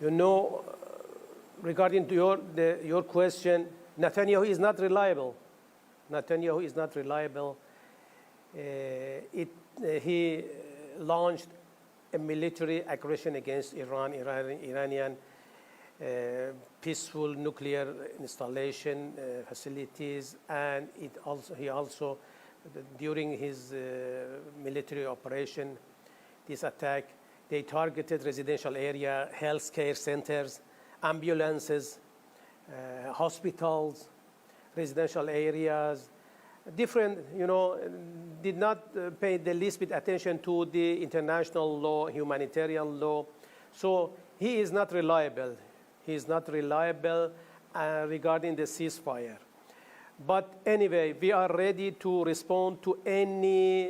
You know, regarding to your question, Netanyahu is not reliable. Netanyahu is not reliable. He launched a military aggression against Iranian peaceful nuclear installation facilities, and he also, during his military operation, this attack, they targeted residential area, healthcare centers, ambulances, hospitals, residential areas, different, did not pay the least bit attention to the international law, humanitarian law. So he is not reliable. He is not reliable regarding the ceasefire. But anyway, we are ready to respond to any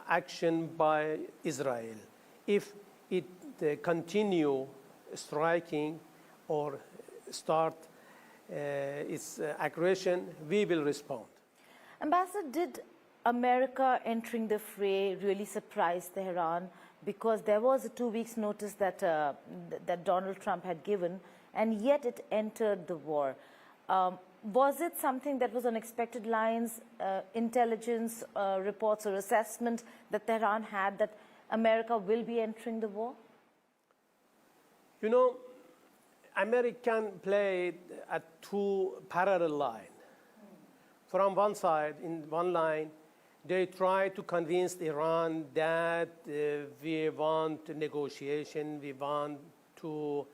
action by Israel. If it continue striking or start its aggression, we will respond. Ambassador, did America entering the fray really surprise Tehran? Because there was a 2 weeks notice that, that Donald Trump had given, and yet it entered the war. Was it something that was on expected lines, intelligence reports or assessment that Tehran had that America will be entering the war? You know, American played at two parallel lines. From one side, in one line, they try to convince Iran that we want negotiation, we want to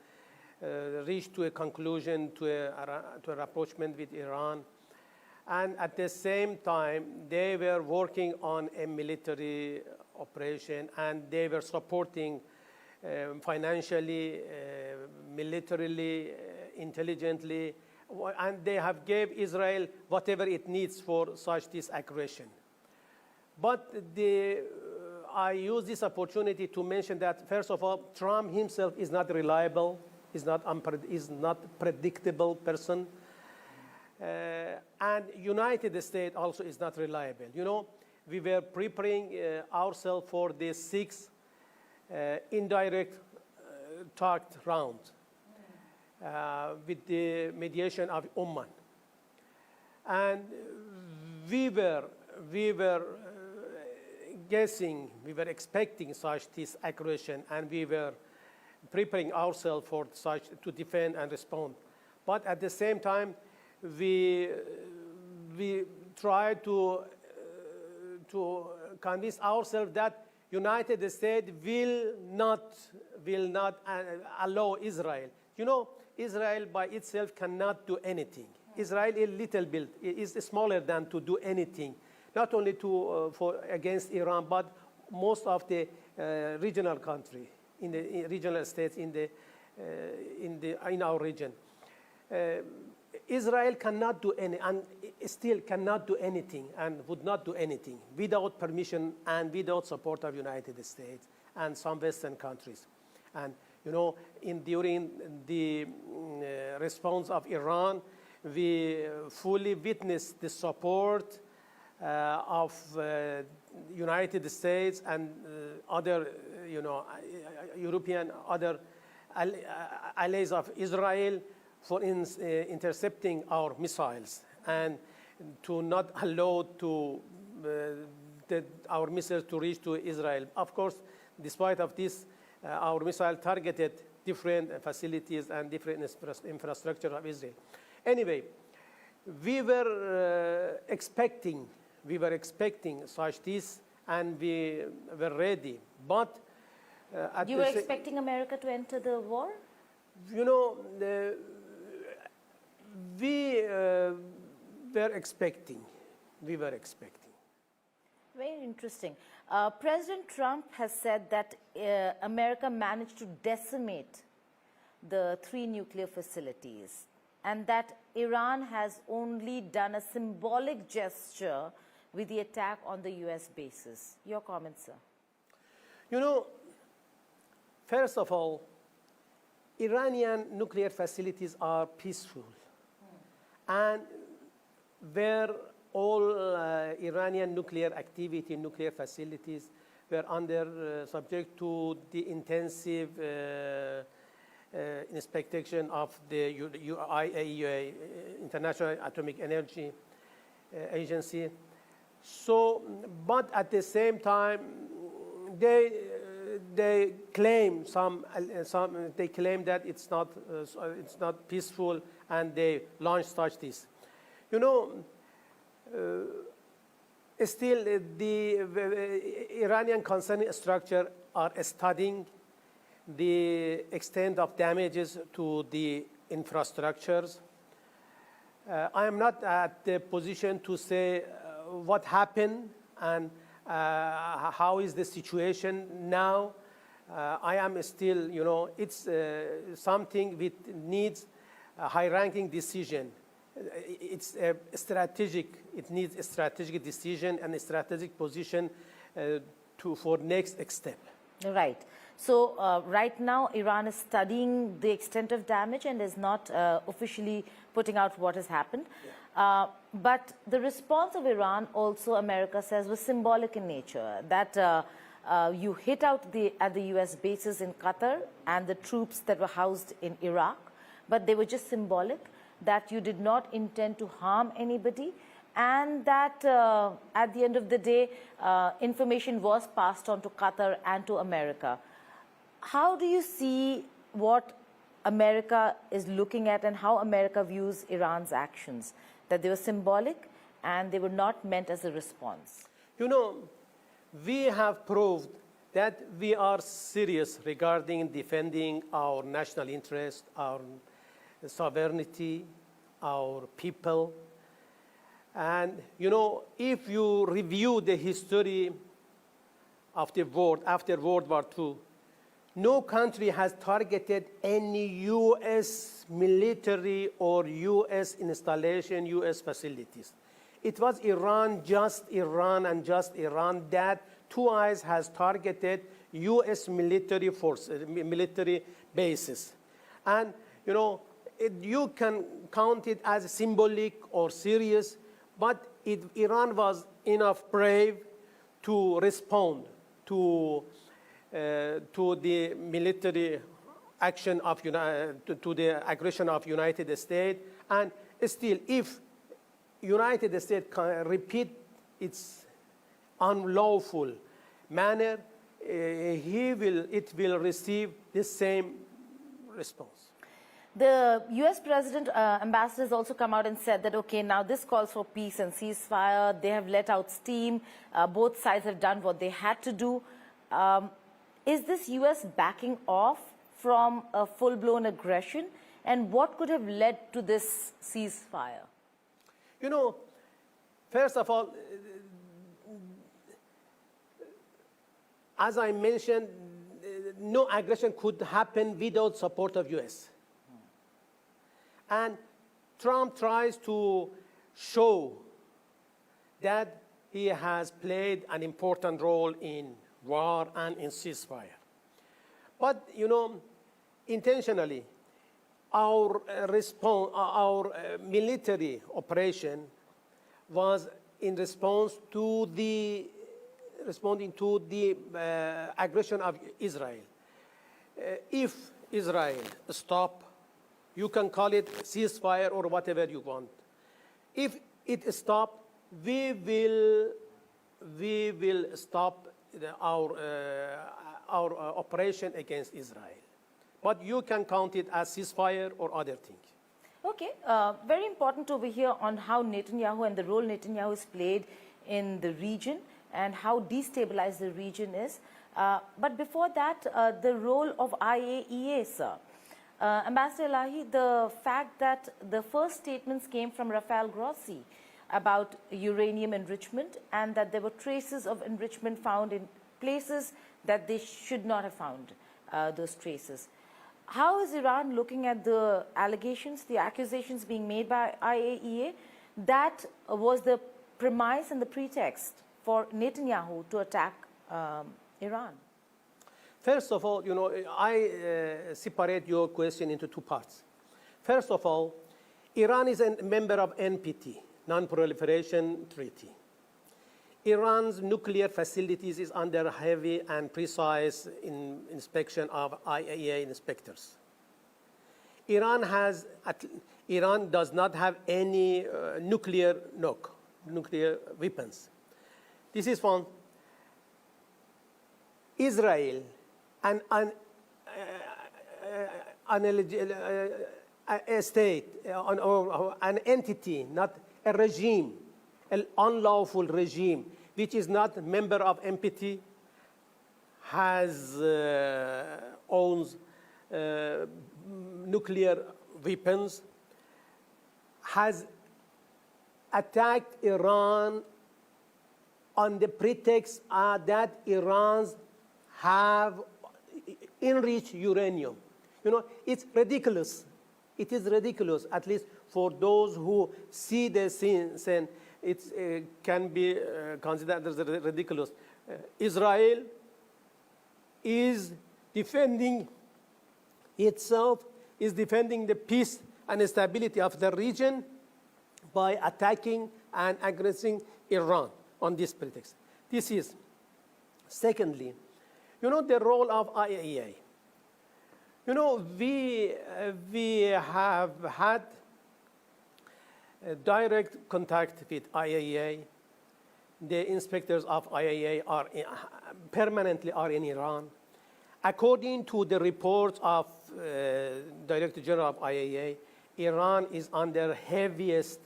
reach to a conclusion, to a rapprochement with Iran. And at the same time, they were working on a military operation, and they were supporting financially, militarily, intelligently, and they have gave Israel whatever it needs for such this aggression. But I use this opportunity to mention that, first of all, Trump himself is not reliable, is not predictable person, and United States also is not reliable. You know, we were preparing ourselves for the sixth indirect talked round with the mediation of Oman, and we were guessing, we were expecting such this aggression, and we were preparing ourselves for such to defend and respond. But at the same time, we try to convince ourselves that United States will not allow Israel. You know, Israel by itself cannot do anything. Israel is little bit, is smaller than to do anything, not only against Iran, but most of the regional country, in the regional states in our region. Israel cannot do and still cannot do anything, and would not do anything without permission and without support of United States and some Western countries. And you know, during the response of Iran, we fully witnessed the support of United States and other, European, other allies of Israel for intercepting our missiles and to not allow our missiles to reach to Israel. Of course, despite of this, our missile targeted different facilities and different infrastructure of Israel. Anyway, we were expecting such this, and we were ready. But you were expecting America to enter the war? You know, we were expecting. Very interesting. President Trump has said that America managed to decimate the 3 nuclear facilities, and that Iran has only done a symbolic gesture with the attack on the US bases. Your comments, sir? You know, first of all, Iranian nuclear facilities are peaceful. And where all Iranian nuclear activity, nuclear facilities were under subject to the intensive inspection of the IAEA, International Atomic Energy Agency. So, but at the same time, they claim they claim that it's not peaceful, and they launched such this. You know, still the Iranian concerning structure are studying the extent of damages to the infrastructures. I am not at the position to say what happened and how is the situation now. I am still, you know, it's something which needs a high-ranking decision. It's strategic. It needs a strategic decision and a strategic position for next step. Right. So right now, Iran is studying the extent of damage and is not officially putting out what has happened. Yeah. But the response of Iran, also America says, was symbolic in nature. That you hit out at the U.S. bases in Qatar and the troops that were housed in Iraq, but they were just symbolic, that you did not intend to harm anybody, and that at the end of the day, information was passed on to Qatar and to America. How do you see what America is looking at and how America views Iran's actions? That they were symbolic and they were not meant as a response? You know, we have proved that we are serious regarding defending our national interest, our sovereignty, our people. And, you know, if you review the history of the world after World War II, no country has targeted any U.S. military or U.S. installation, U.S. facilities. It was Iran, just Iran, and just Iran that twice has targeted U.S. military forces, military bases. And, you know, you can count it as symbolic or serious, but Iran was enough brave to respond to the military action of to the aggression of United States. And still, if United States can repeat its unlawful manner, it will receive the same response. The U.S. President, ambassador has also come out and said that, okay, now this calls for peace and ceasefire. They have let out steam. Both sides have done what they had to do. Is this U.S. backing off from a full-blown aggression? And what could have led to this ceasefire? You know, first of all, as I mentioned, no aggression could happen without support of U.S. And Trump tries to show that he has played an important role in war and in ceasefire. But, you know, intentionally, our response, our military operation was in response to responding to the aggression of Israel. If Israel stop, you can call it ceasefire or whatever you want. If it stops, we will stop our operation against Israel. But you can count it as ceasefire or other thing. Okay, very important over here on how Netanyahu and the role Netanyahu has played in the region and how destabilized the region is. But before that, the role of IAEA, sir. Ambassador Elahi, the fact that the first statements came from Rafael Grossi about uranium enrichment and that there were traces of enrichment found in places that they should not have found those traces. How is Iran looking at the allegations, the accusations being made by IAEA? That was the premise and the pretext for Netanyahu to attack Iran. First of all, you know, I separate your question into two parts. First of all, Iran is a member of NPT, Non-Proliferation Treaty. Iran's nuclear facilities is under heavy and precise inspection of IAEA inspectors. Iran does not have any nuclear weapons. This is one. Israel, a state, an entity, not a regime, an unlawful regime, which is not a member of NPT, owns nuclear weapons, has attacked Iran on the pretext that Iran's have enriched uranium. You know, it's ridiculous. It is ridiculous, at least for those who see the scene, it can be considered as ridiculous. Israel is defending itself, is defending the peace and stability of the region by attacking and aggressing Iran on this pretext. This is. Secondly, you know, the role of IAEA. You know, we have had direct contact with IAEA. The inspectors of IAEA are permanently in Iran. According to the reports of Director General of IAEA, Iran is under heaviest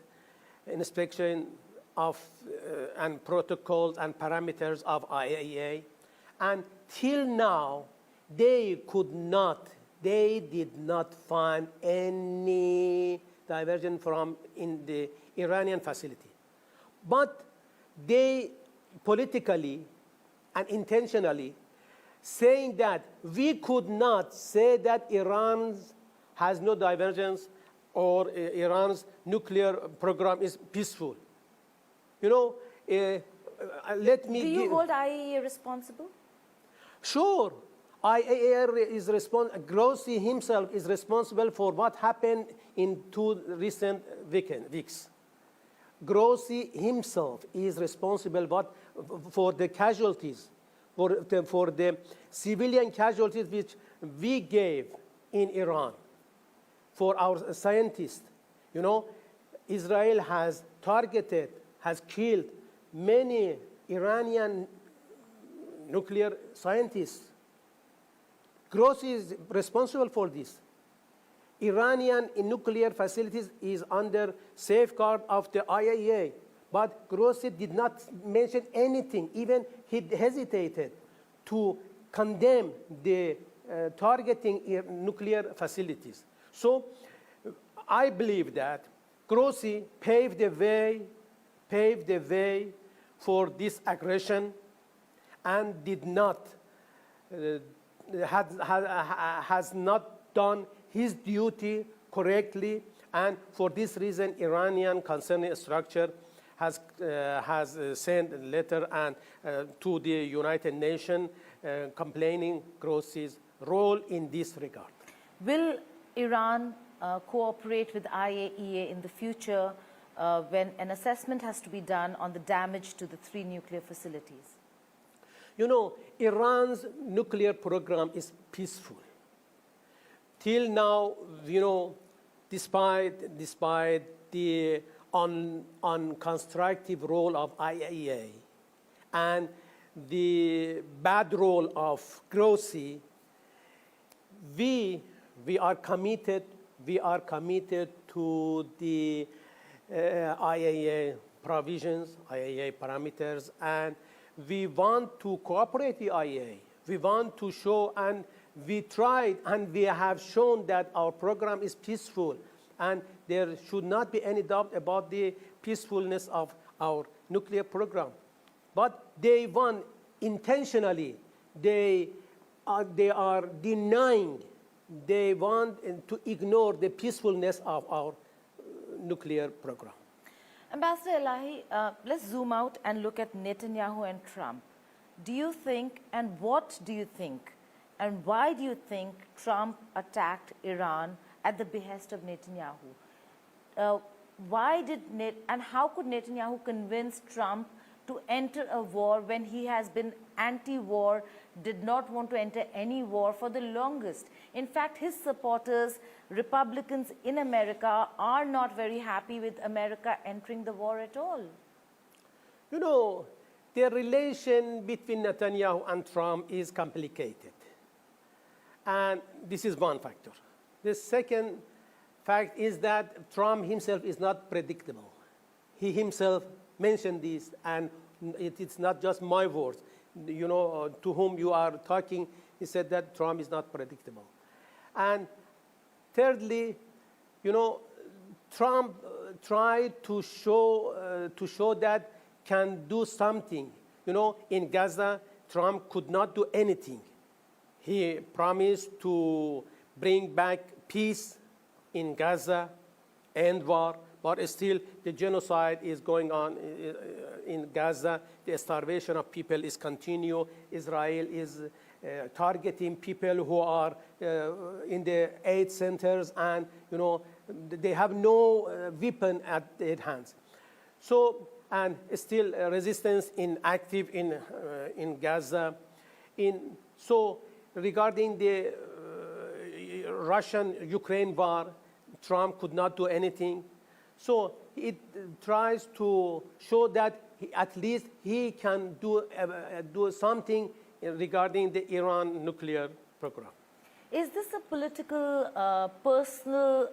inspection of and protocols and parameters of IAEA. And till now, they did not find any diversion from in the Iranian facility. But they politically and intentionally saying that we could not say that Iran has no divergence or Iran's nuclear program is peaceful. You know, let me Do you hold IAEA responsible? Sure. IAEA is responsible. Grossi himself is responsible for what happened in 2 recent weeks. Grossi himself is responsible for the casualties, for the civilian casualties which we gave in Iran, for our scientists. You know, Israel has targeted, has killed many Iranian nuclear scientists. Grossi is responsible for this. Iranian nuclear facilities is under safeguard of the IAEA, but Grossi did not mention anything. Even he hesitated to condemn the targeting nuclear facilities. So I believe that Grossi paved the way for this aggression and did not has not done his duty correctly, and for this reason, Iranian concerning structure has sent a letter and to the United Nations complaining Grossi's role in this regard. Will Iran cooperate with IAEA in the future when an assessment has to be done on the damage to the 3 nuclear facilities? You know, Iran's nuclear program is peaceful. Till now, you know, despite the unconstructive role of IAEA and the bad role of Grossi, we are committed to the IAEA provisions, IAEA parameters, and we want to cooperate with IAEA. We want to show, and we tried, and we have shown that our program is peaceful, and there should not be any doubt about the peacefulness of our nuclear program. But they want intentionally, they are denying, they want to ignore the peacefulness of our nuclear program. Ambassador Elahi, let's zoom out and look at Netanyahu and Trump. Do you think, and what do you think, and why do you think Trump attacked Iran at the behest of Netanyahu? And how could Netanyahu convince Trump to enter a war when he has been anti-war, did not want to enter any war for the longest. In fact, his supporters, Republicans in America, are not very happy with America entering the war at all. You know, the relation between Netanyahu and Trump is complicated. And this is one factor. The second fact is that Trump himself is not predictable. He himself mentioned this, and it's not just my words. You know, to whom you are talking, he said that Trump is not predictable. And thirdly, you know, Trump tried to show that can do something. You know, in Gaza, Trump could not do anything. He promised to bring back peace in Gaza, end war, but still the genocide is going on in Gaza. The starvation of people is continue. Israel is targeting people who are in the aid centers, and you know they have no weapon at their hands. So, and still resistance active in Gaza. So regarding the Russian-Ukraine war, Trump could not do anything. So it tries to show that at least he can do something regarding the Iran nuclear program. Is this a political, personal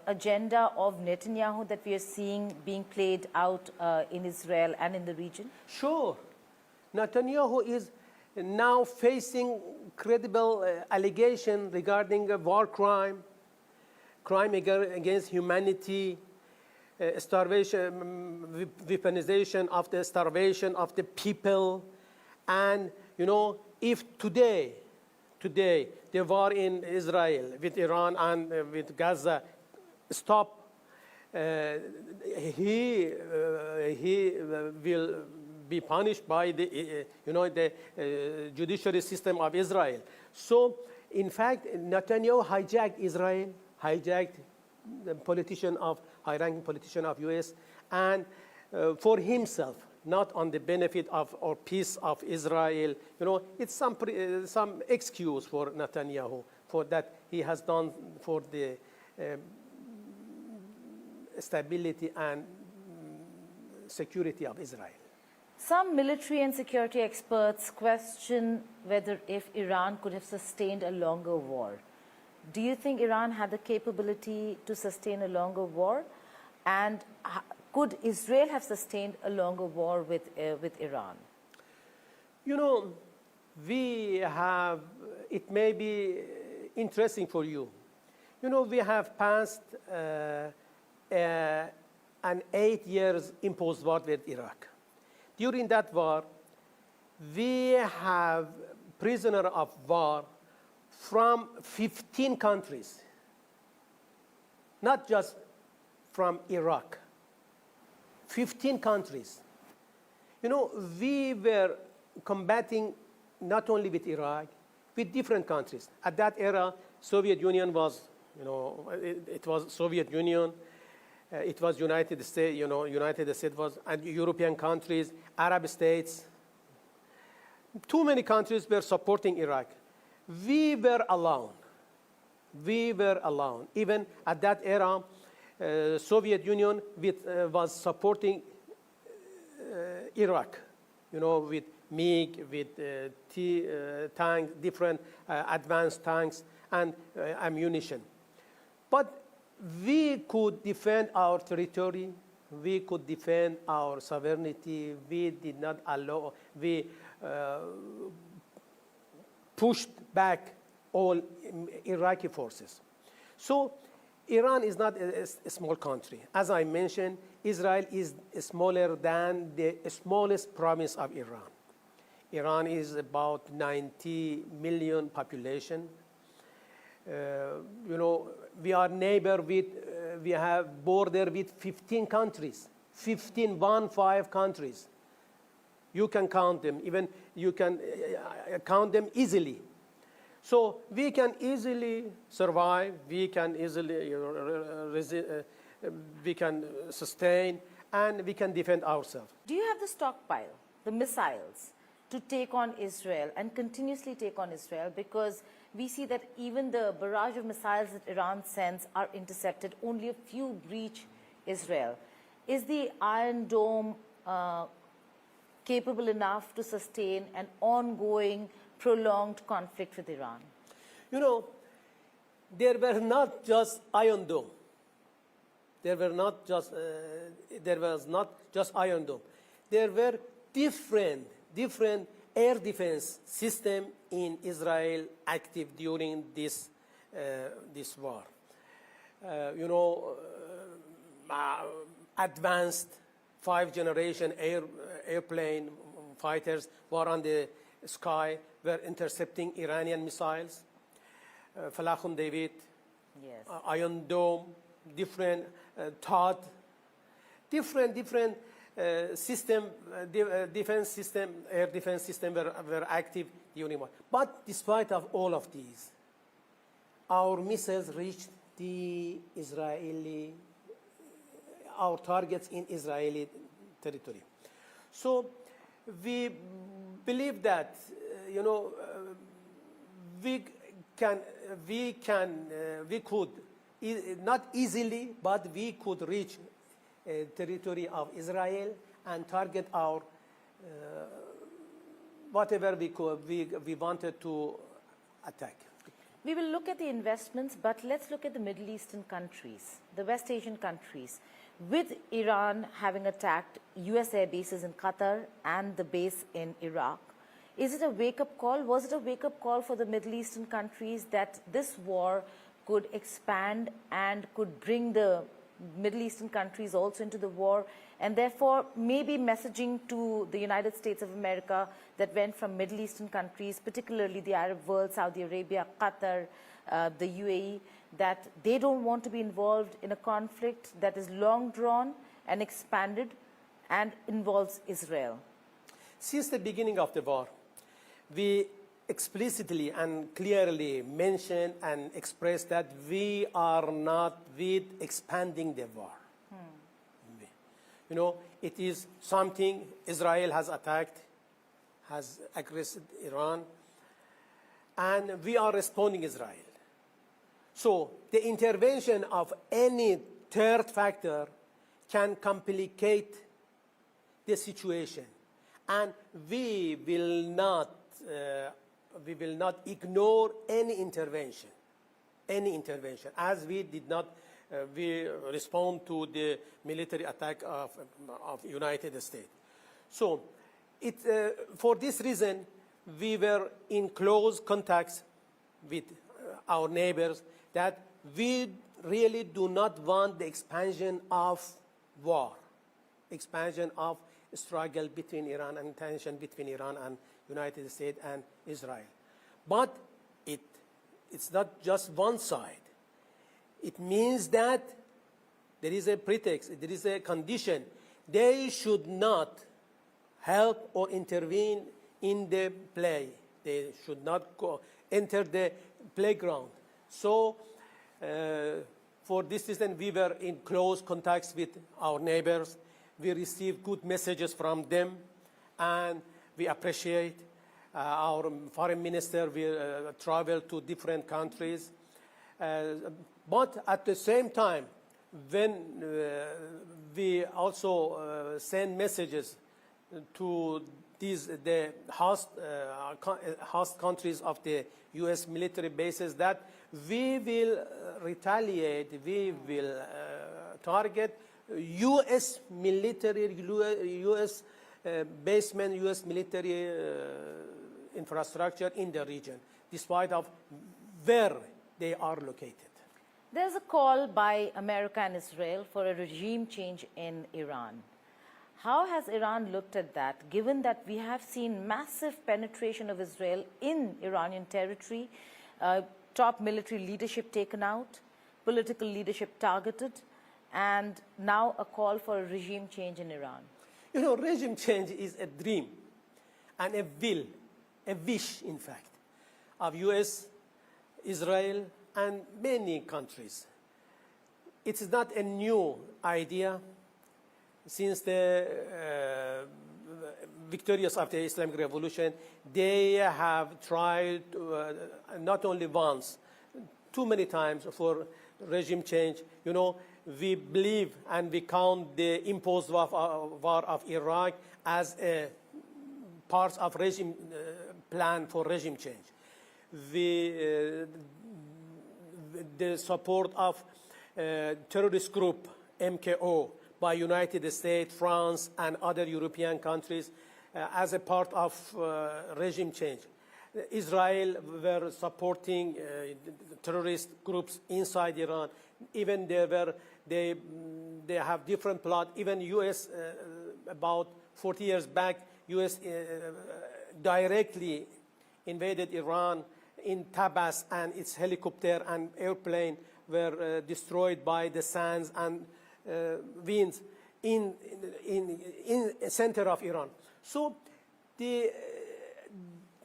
agenda of Netanyahu that we are seeing being played out in Israel and in the region? Sure. Netanyahu is now facing credible allegation regarding a war crime against humanity, starvation, weaponization of the starvation of the people. And, you know, if today, the war in Israel with Iran and with Gaza stop, he will be punished by the, the judiciary system of Israel. So, in fact, Netanyahu hijacked Israel, hijacked the high-ranking politician of U.S., and for himself, not on the benefit of or peace of Israel. You know, it's some excuse for Netanyahu for that he has done for the stability and security of Israel. Some military and security experts question whether if Iran could have sustained a longer war. Do you think Iran had the capability to sustain a longer war? And could Israel have sustained a longer war with Iran? You know, it may be interesting for you. You know, we have passed an 8 years imposed war with Iraq. During that war, we have prisoner of war from 15 countries, not just from Iraq, 15 countries. You know, we were combating not only with Iraq, with different countries. At that era, Soviet Union was, you know, it was Soviet Union. It was United States, you know, United States was, and European countries, Arab states. Too many countries were supporting Iraq. We were alone. We were alone. Even at that era, Soviet Union was supporting Iraq, you know, with MiG, with tanks, different advanced tanks and ammunition. But we could defend our territory. We could defend our sovereignty. We did not allow, we pushed back all Iraqi forces. So Iran is not a small country. As I mentioned, Israel is smaller than the smallest province of Iran. Iran is about 90 million population. You know, we are neighbor with, we have border with 15 countries, 15 countries. You can count them, even you can count them easily. So we can easily survive, we can easily we can sustain, and we can defend ourselves. Do you have the stockpile, the missiles, to take on Israel and continuously take on Israel? Because we see that even the barrage of missiles that Iran sends are intercepted. Only a few breach Israel. Is the Iron Dome capable enough to sustain an ongoing, prolonged conflict with Iran? You know, there were not just Iron Dome. There was not just Iron Dome. There were different air defense systems in Israel active during this war. You know, advanced 5th-generation airplane fighters were on the sky, were intercepting Iranian missiles. Falachum David, Yes. Iron Dome, different TOD, different system, defense system, air defense system were active during war. But despite of all of these, our missiles reached our targets in Israeli territory. So we believe that, you know, we could, not easily, but we could reach territory of Israel and target our whatever we wanted to attack. We will look at the investments, but let's look at the Middle Eastern countries, the West Asian countries. With Iran having attacked US air bases in Qatar and the base in Iraq, is it a wake-up call? Was it a wake-up call for the Middle Eastern countries that this war could expand and could bring the Middle Eastern countries also into the war, and therefore maybe messaging to the United States of America that went from Middle Eastern countries, particularly the Arab world, Saudi Arabia, Qatar, the UAE, that they don't want to be involved in a conflict that is long drawn and expanded and involves Israel? Since the beginning of the war, we explicitly and clearly mentioned and expressed that we are not with expanding the war. You know, it is something Israel has attacked, has aggressed Iran, and we are responding Israel. So the intervention of any third factor can complicate the situation, and we will not ignore any intervention, as we did not we respond to the military attack of United States. So for this reason, we were in close contacts with our neighbors that we really do not want the expansion of war, expansion of struggle between Iran and tension between Iran and United States and Israel. But it's not just one side. It means that there is a pretext, there is a condition. They should not help or intervene in the play. They should not enter the playground. So for this reason, we were in close contacts with our neighbors. We received good messages from them, and we appreciate our foreign minister will travel to different countries. But at the same time, when we also send messages to the host countries of the U.S. military bases that we will retaliate, we will target U.S. military, U.S. basement, U.S. military infrastructure in the region, despite of where they are located. There's a call by America and Israel for a regime change in Iran. How has Iran looked at that, given that we have seen massive penetration of Israel in Iranian territory, top military leadership taken out, political leadership targeted, and now a call for a regime change in Iran? You know, regime change is a dream and a will, a wish, in fact, of U.S., Israel, and many countries. It is not a new idea. since the victorious after the Islamic Revolution, they have tried not only once, too many times for regime change. You know, we believe and we count the imposed war of Iraq as a part of regime plan for regime change. The support of terrorist group MKO by United States, France, and other European countries as a part of regime change. Israel were supporting terrorist groups inside Iran. Even they have different plot. Even U.S. About 40 years back, U.S. Directly invaded Iran in Tabas, and its helicopter and airplane were destroyed by the sands and winds in the center of Iran. So the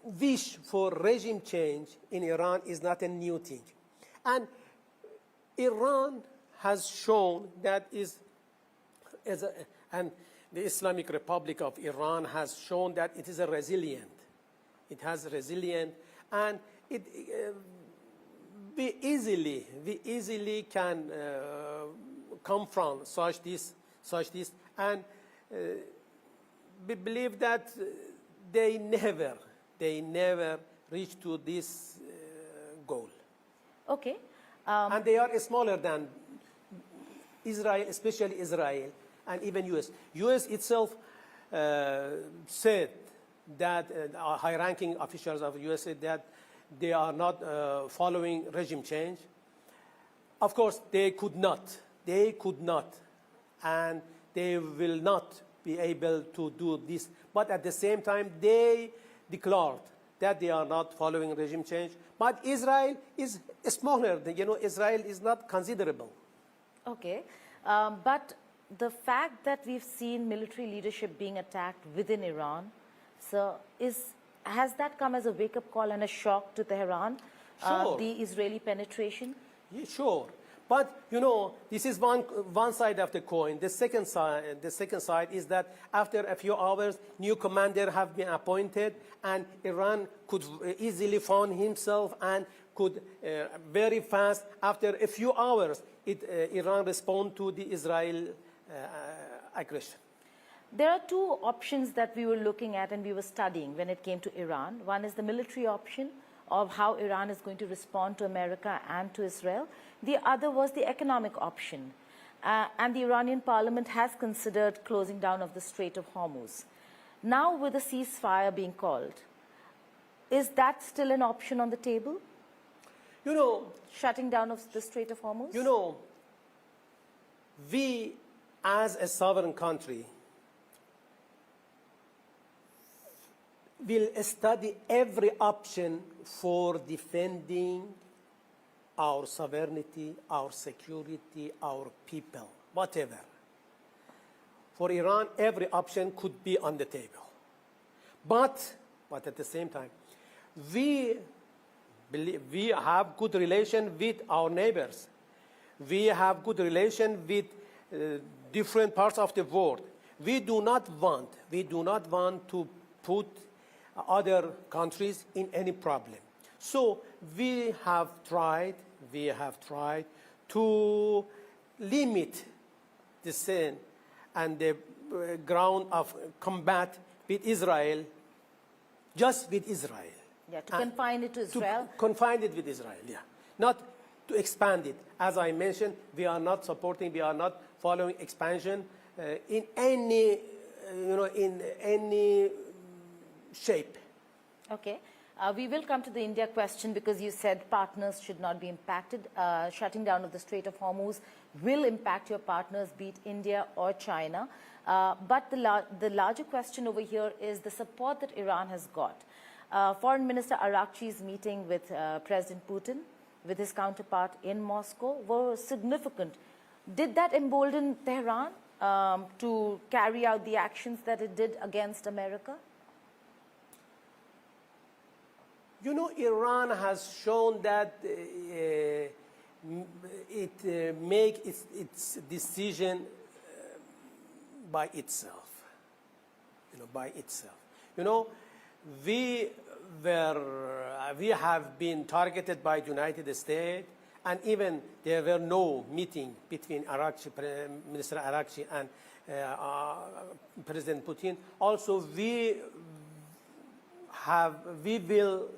wish for regime change in Iran is not a new thing. And Iran has shown that and the Islamic Republic of Iran has shown that it is a resilient. It has resilient, and we easily can confront such this, and we believe that they never reach to this goal. Okay. And they are smaller than Israel, especially Israel, and even U.S. U.S. itself said that high-ranking officials of U.S. said that they are not following regime change. Of course, they could not, and they will not be able to do this. But at the same time, they declared that they are not following regime change. But Israel is smaller. You know, Israel is not considerable. Okay. But the fact that we've seen military leadership being attacked within Iran, so has that come as a wake-up call and a shock to Tehran, Sure. the Israeli penetration? Yeah, sure. But, you know, this is one side of the coin. The second side is that after a few hours, new commander have been appointed, and Iran could easily find himself and could very fast, after a few hours, Iran respond to the Israel aggression. There are two options that we were looking at and we were studying when it came to Iran. One is the military option of how Iran is going to respond to America and to Israel. The other was the economic option. And the Iranian parliament has considered closing down of the Strait of Hormuz. Now with a ceasefire being called, is that still an option on the table? You know, shutting down of the Strait of Hormuz? You know, we as a sovereign country will study every option for defending our sovereignty, our security, our people, whatever. For Iran, every option could be on the table. But at the same time, we have good relation with our neighbors. We have good relation with different parts of the world. We do not want to put other countries in any problem. So we have tried to limit the sin and the ground of combat with Israel, just with Israel. Yeah, to confine it to Israel. To confine it with Israel, yeah. Not to expand it. As I mentioned, we are not following expansion in any, in any shape. Okay. We will come to the India question because you said partners should not be impacted. Shutting down of the Strait of Hormuz will impact your partners, be it India or China. But the larger question over here is the support that Iran has got. Foreign Minister Arakchi's meeting with President Putin, with his counterpart in Moscow, were significant. Did that embolden Tehran to carry out the actions that it did against America? You know, Iran has shown that it make its decision by itself. By itself. We have been targeted by the United States, and even there were no meeting between Minister Arakchi and President Putin. Also, we will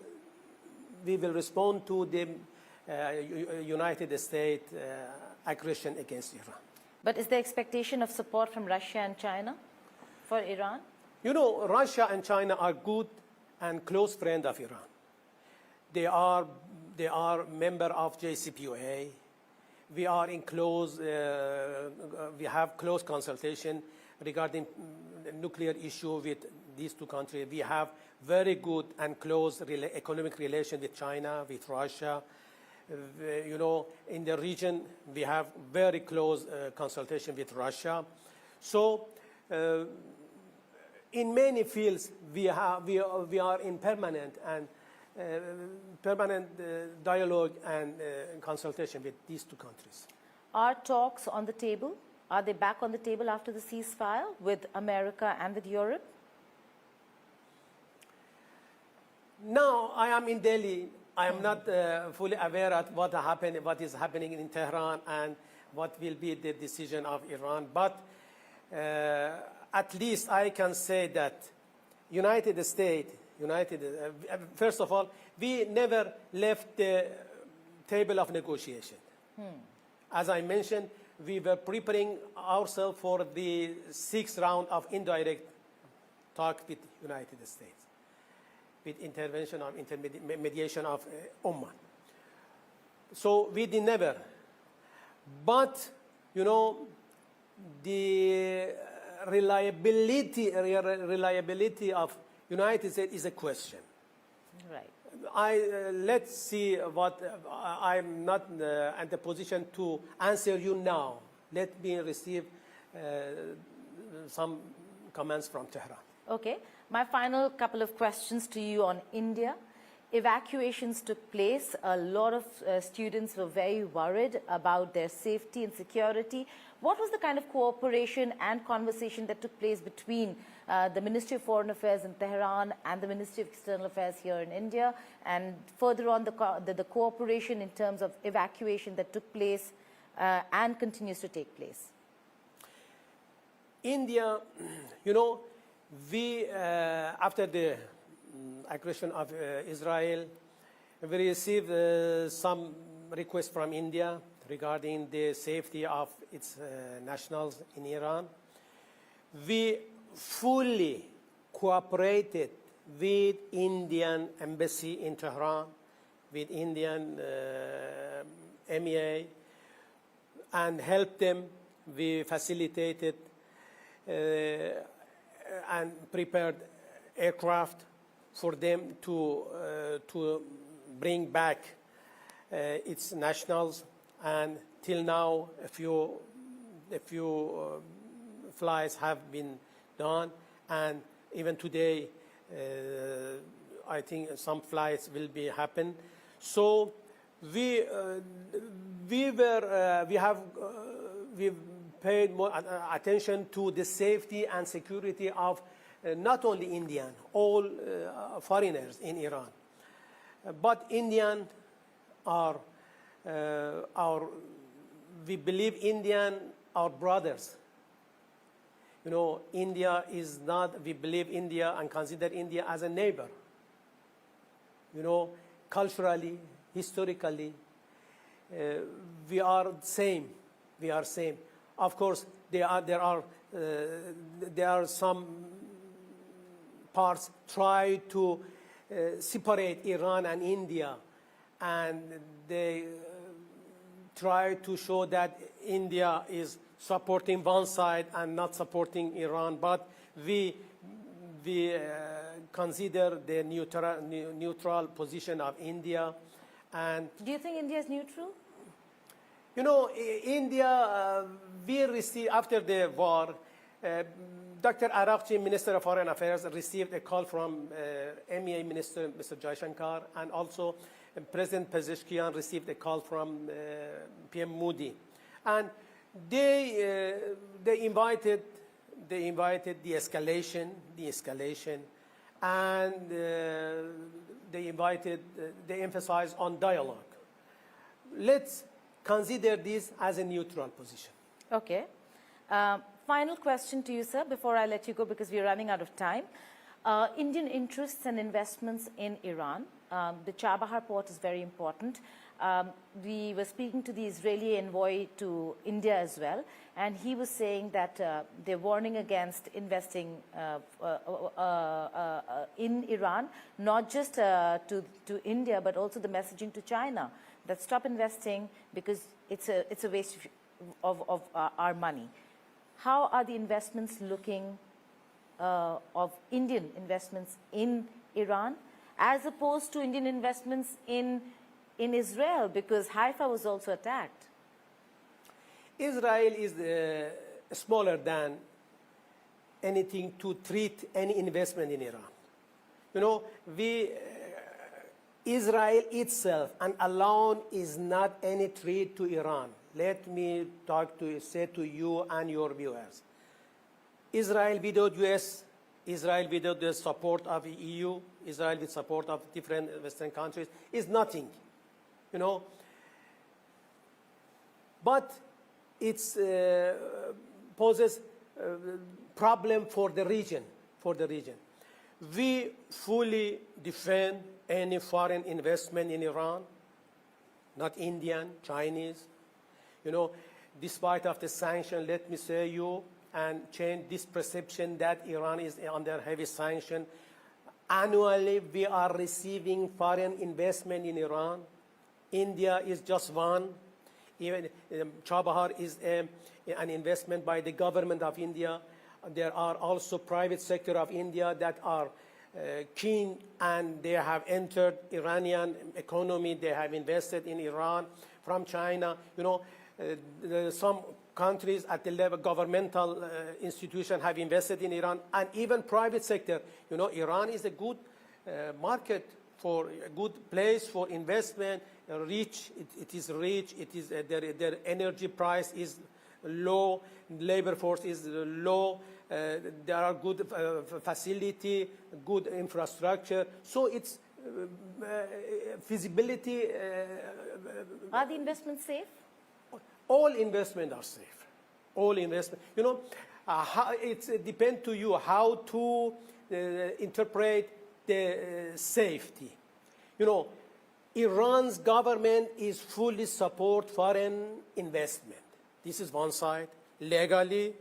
respond to the United States aggression against Iran. But is there expectation of support from Russia and China for Iran? Russia and China are good and close friends of Iran. They are member of JCPOA. We are in close. We have close consultation regarding the nuclear issue with these two countries. We have very good and close economic relation with China, with Russia. In the region, we have very close consultation with Russia. So, in many fields, we are in permanent dialogue and consultation with these two countries. Are talks on the table? Are they back on the table after the ceasefire with America and with Europe? Now, I am in Delhi. I am not fully aware of what is happening in Tehran and what will be the decision of Iran. But at least I can say that United States, first of all, we never left the table of negotiation. As I mentioned, we were preparing ourselves for the 6th round of indirect talk with United States, with intervention or mediation of Oman. So we did never. But, the reliability of United States is a question. Right. Let's see what, I'm not in the position to answer you now. Let me receive some comments from Tehran. Okay. My final couple of questions to you on India. Evacuations took place. A lot of students were very worried about their safety and security. What was the kind of cooperation and conversation that took place between the Ministry of Foreign Affairs in Tehran and the Ministry of External Affairs here in India? And further on, the cooperation in terms of evacuation that took place and continues to take place? India, we, after the aggression of Israel, we received some requests from India regarding the safety of its nationals in Iran. We fully cooperated with Indian embassy in Tehran, with Indian MEA, and helped them. We facilitated and prepared aircraft for them to bring back its nationals. And till now, a few flights have been done, and even today, I think some flights will be happen. So we paid more attention to the safety and security of not only Indian, all foreigners in Iran, but Indian are we believe Indian are brothers. India is not, we believe India and consider India as a neighbor. Culturally, historically, we are same. We are same. Of course, there are some parts try to separate Iran and India, and they try to show that India is supporting one side and not supporting Iran. But we consider the neutral position of India. And do you think India is neutral? India, we received, after the war, Dr. Arakchi, Minister of Foreign Affairs, received a call from MEA Minister, Mr. Jaishankar, and also President Pezeshkian received a call from PM Modi. And they invited they invited de-escalation, and they emphasized on dialogue. Let's consider this as a neutral position. Okay. Final question to you, sir, before I let you go, because we're running out of time. Indian interests and investments in Iran. The Chabahar port is very important. We were speaking to the Israeli envoy to India as well, and he was saying that they're warning against investing in Iran, not just to India, but also the messaging to China, that stop investing because it's a waste of our money. How are the investments looking of Indian investments in Iran, as opposed to Indian investments in Israel, because Haifa was also attacked? Israel is smaller than anything to treat any investment in Iran. You know, Israel itself and alone is not any threat to Iran. Let me say to you and your viewers. Israel without US, Israel without the support of the EU, Israel with support of different Western countries is nothing, you know. But it poses problem for the region, We fully defend any foreign investment in Iran, not Indian, Chinese. You know, despite of the sanction, let me say you, and change this perception that Iran is under heavy sanction. Annually, we are receiving foreign investment in Iran. India is just one. Even Chabahar is an investment by the government of India. There are also private sector of India that are keen, and they have entered Iranian economy. They have invested in Iran from China. You know, some countries at the level governmental institution have invested in Iran, and even private sector. You know, Iran is a good market, for a good place for investment. Rich, it is rich. It is their energy price is low, labor force is low. There are good facility, good infrastructure. So it's feasibility. Are the investments safe? All investment are safe. All investment. You know, it depends to you how to interpret the safety. You know, Iran's government is fully support foreign investment. This is one side. Legally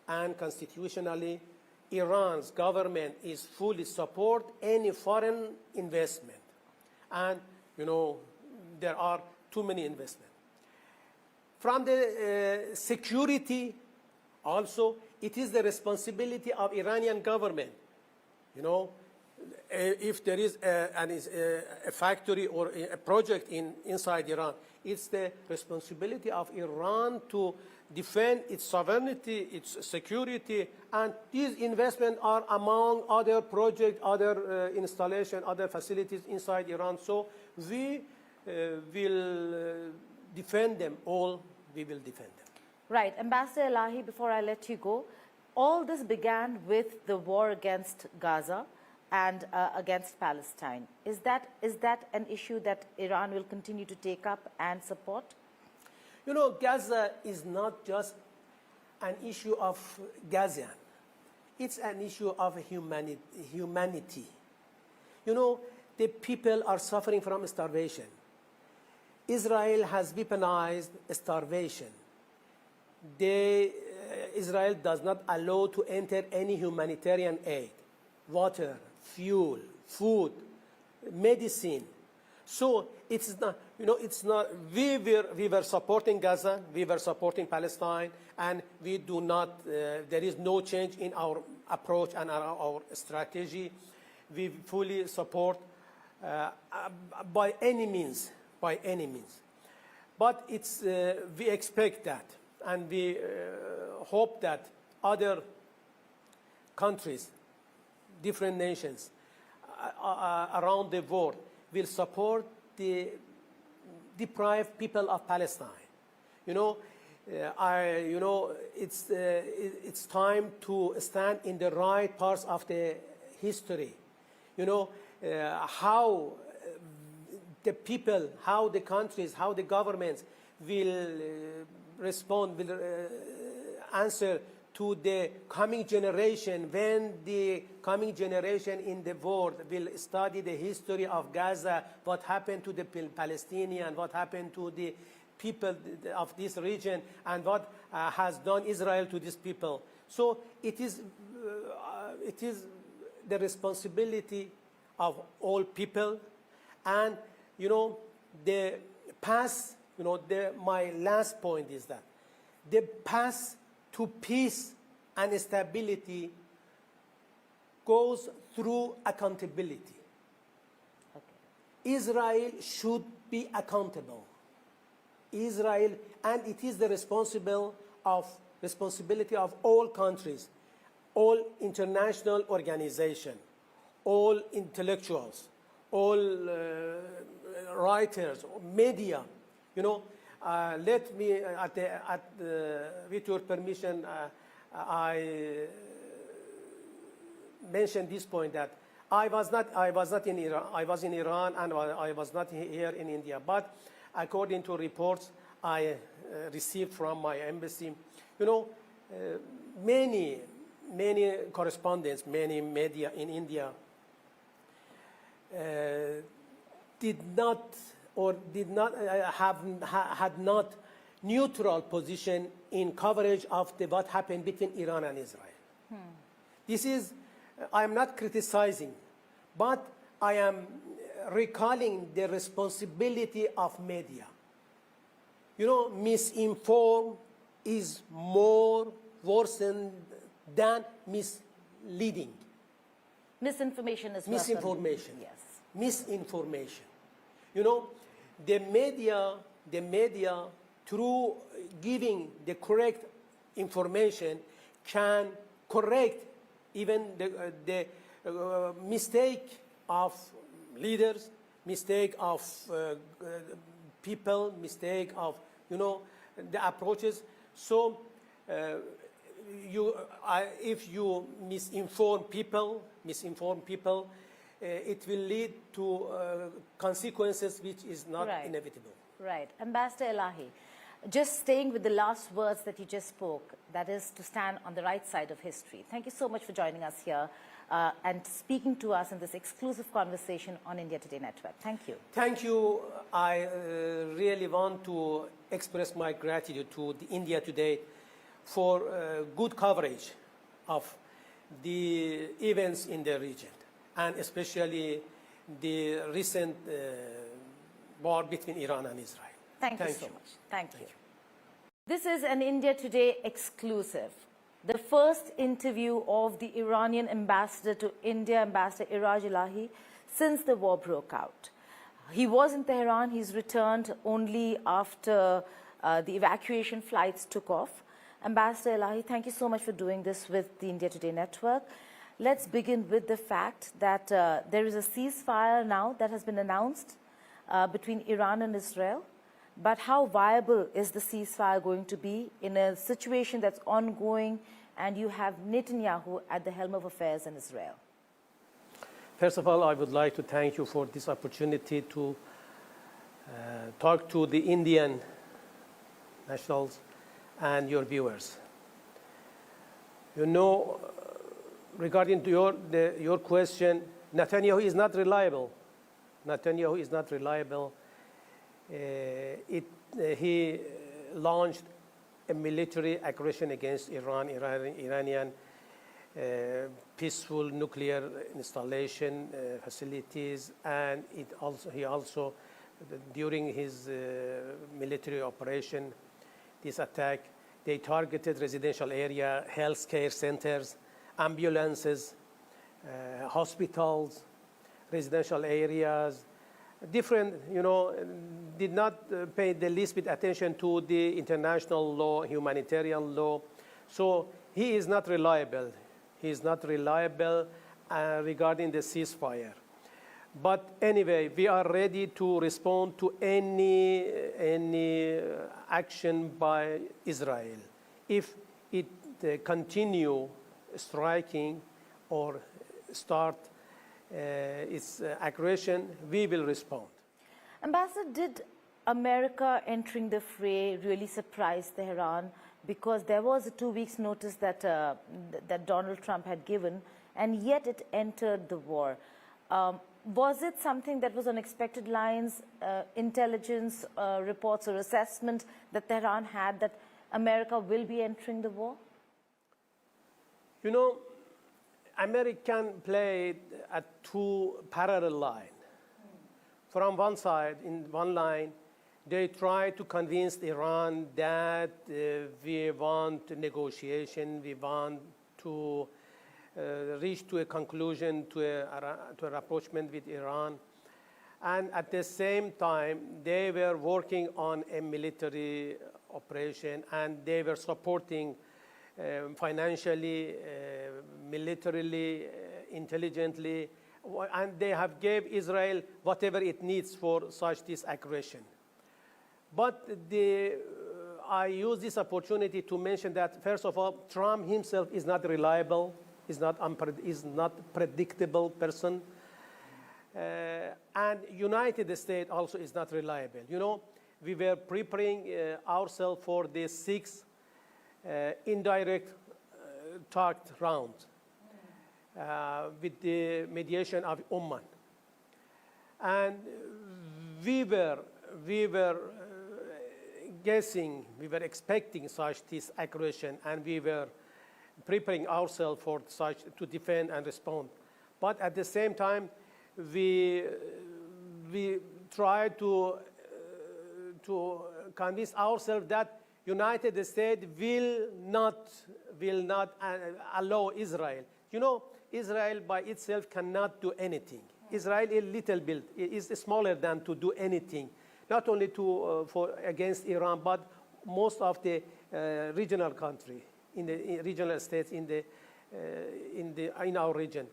and constitutionally, Iran's government is fully support any foreign investment. And, you know, there are too many investments. From the security, also, it is the responsibility of Iranian government. You know, if there is a factory or a project inside Iran, it's the responsibility of Iran to defend its sovereignty, its security, and these investments are among other projects, other installations, other facilities inside Iran. So we will defend them all. We will defend them. Right. Ambassador Elahi, before I let you go, all this began with the war against Gaza and against Palestine. Is that an issue that Iran will continue to take up and support? You know, Gaza is not just an issue of Gazian. It's an issue of humanity. You know, the people are suffering from starvation. Israel has weaponized starvation. Israel does not allow to enter any humanitarian aid, water, fuel, food, medicine. So it's not, you know, it's not, we were supporting Gaza, we were supporting Palestine, and we do not, there is no change in our approach and our strategy. We fully support by any means. But it's, we expect that, and we hope that other countries, different nations around the world will support the deprived people of Palestine. You know, it's time to stand in the right parts of the history. How the people, how the countries, how the governments will respond, will answer to the coming generation, when the coming generation in the world will study the history of Gaza, what happened to the Palestinians, what happened to the people of this region, and what has done Israel to these people. So it is the responsibility of all people. And the path, my last point is that the path to peace and stability goes through accountability. Okay. Israel should be accountable. Israel, and it is the responsibility of all countries, all international organizations, all intellectuals, all writers, media. Let me, with your permission, I mention this point that I was not in Iran. I was in Iran, and I was not here in India. But according to reports I received from my embassy, many correspondents, many media in India had not neutral position in coverage of what happened between Iran and Israel. This is, I am not criticizing, but I am recalling the responsibility of media. Misinform is more worse than misleading. Misinformation is worse. Misinformation. Yes. Misinformation. The media, through giving the correct information, can correct even the mistake of leaders, mistake of people, mistake of the approaches. So if you misinform people, it will lead to consequences which is not inevitable. Right. Ambassador Elahi, just staying with the last words that you just spoke, that is to stand on the right side of history. Thank you so much for joining us here and speaking to us in this exclusive conversation on India Today Network. Thank you. Thank you. I really want to express my gratitude to the India Today for good coverage of the events in the region, and especially the recent war between Iran and Israel. Thank you so much. Thank you. This is an India Today exclusive. The first interview of the Iranian ambassador to India, Ambassador Iraj Elahi, since the war broke out. He was in Tehran. He's returned only after the evacuation flights took off. Ambassador Elahi, thank you so much for doing this with the India Today Network. Let's begin with the fact that there is a ceasefire now that has been announced between Iran and Israel. But how viable is the ceasefire going to be in a situation that's ongoing and you have Netanyahu at the helm of affairs in Israel? First of all, I would like to thank you for this opportunity to talk to the Indian nationals and your viewers. Regarding to your question, Netanyahu is not reliable. Netanyahu is not reliable. He launched a military aggression against Iranian peaceful nuclear installation facilities, and he also, during his military operation, this attack, they targeted residential area, healthcare centers, ambulances, hospitals, residential areas, different, did not pay the least bit attention to the international law, humanitarian law. So he is not reliable. He is not reliable regarding the ceasefire. But anyway, we are ready to respond to any action by Israel. If it continue striking or start its aggression, we will respond. Ambassador, did America entering the fray really surprise Tehran? Because there was a 2 weeks notice that, that Donald Trump had given, and yet it entered the war. Was it something that was on expected lines, intelligence reports or assessment that Tehran had that America will be entering the war? You know, American played at two parallel lines. From one side, in one line, they try to convince Iran that we want negotiation, we want to reach to a conclusion, to a rapprochement with Iran. And at the same time, they were working on a military operation, and they were supporting financially, militarily, intelligently, and they have gave Israel whatever it needs for such this aggression. But I use this opportunity to mention that, first of all, Trump himself is not reliable, is not predictable person, and United States also is not reliable. You know, we were preparing ourselves for the sixth indirect talk round with the mediation of Oman, and we were guessing, we were expecting such this aggression, and we were preparing ourselves for such to defend and respond. But at the same time, we try to convince ourselves that United States will not allow Israel. You know, Israel by itself cannot do anything. Israel is a little bit, is smaller than to do anything, not only against Iran, but most of the regional country, in the regional states in our region.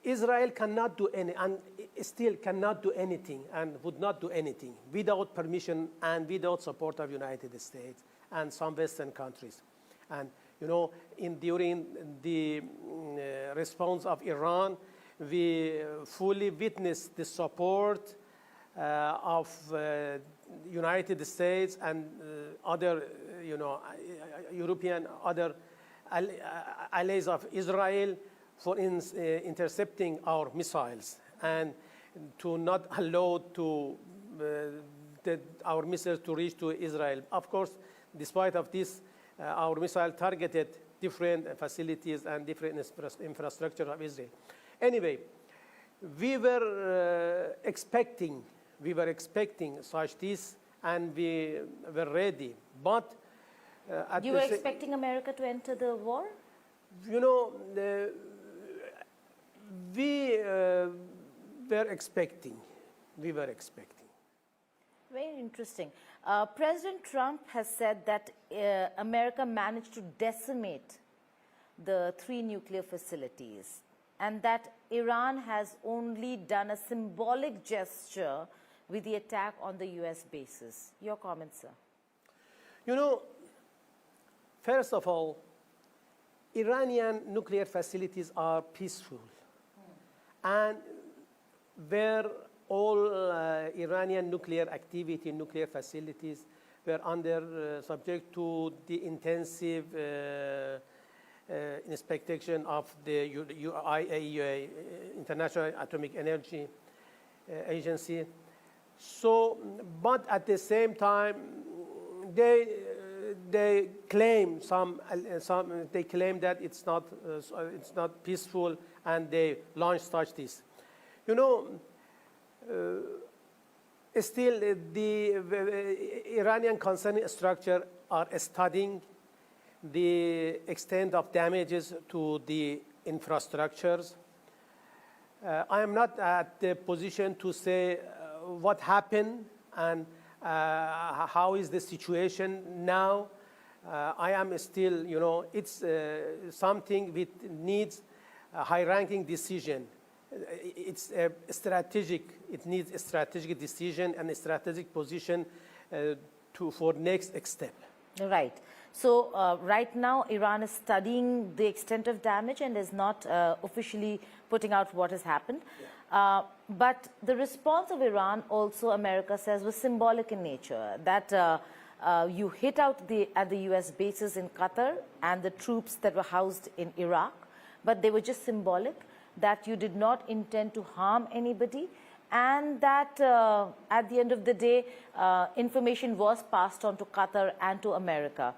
Israel cannot do and still cannot do anything, and would not do anything without permission and without support of United States and some Western countries. And you know, during the response of Iran, we fully witnessed the support of United States and other, European, other allies of Israel for intercepting our missiles and to not allow our missiles to reach to Israel. Of course, despite of this, our missile targeted different facilities and different infrastructure of Israel. Anyway, we were expecting such this, and we were ready. But you were expecting America to enter the war? You know, we were expecting. Very interesting. President Trump has said that America managed to decimate the 3 nuclear facilities, and that Iran has only done a symbolic gesture with the attack on the US bases. Your comments, sir? You know, first of all, Iranian nuclear facilities are peaceful, and where all Iranian nuclear activity, nuclear facilities were under subject to the intensive inspection of the IAEA, International Atomic Energy Agency. So, but at the same time, they claim they claim that it's not peaceful, and they launched such this. You know, still the Iranian concerning structure are studying the extent of damages to the infrastructures. I am not at the position to say what happened and how is the situation now. I am still, you know, it's something which needs a high-ranking decision. it's a strategic. It needs a strategic decision and a strategic position for next step. Right. So right now, Iran is studying the extent of damage and is not officially putting out what has happened. Yeah. But the response of Iran, also America says, was symbolic in nature. That you hit out at the U.S. bases in Qatar and the troops that were housed in Iraq, but they were just symbolic, that you did not intend to harm anybody, and that at the end of the day, information was passed on to Qatar and to America.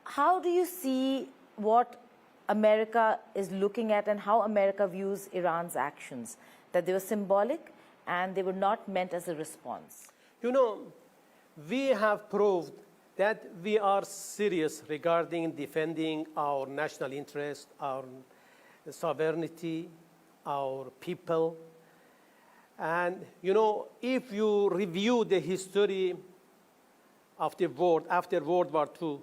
How do you see what America is looking at and how America views Iran's actions? That they were symbolic and they were not meant as a response. You know, we have proved that we are serious regarding defending our national interest, our sovereignty, our people. And, you know, if you review the history of the world after World War II,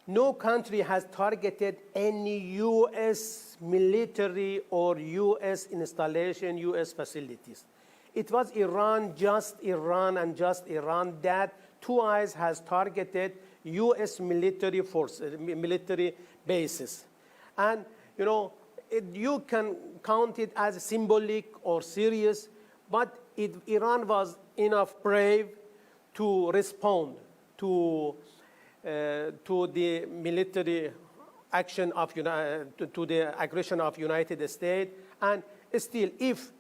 no country has targeted any U.S. military or U.S. installation, U.S. facilities. It was Iran, just Iran, and just Iran that twice has targeted U.S. military forces, military bases. And, you know, you can count it as symbolic or serious, but Iran was enough brave to respond to the military action of to the aggression of United States. And still, if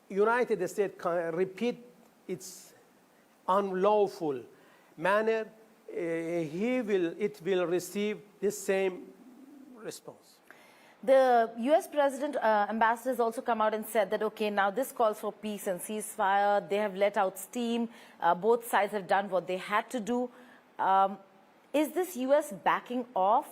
United States can repeat its unlawful manner, it will receive the same response. The U.S. President, ambassador has also come out and said that, okay, now this calls for peace and ceasefire. They have let out steam. Both sides have done what they had to do. Is this U.S. backing off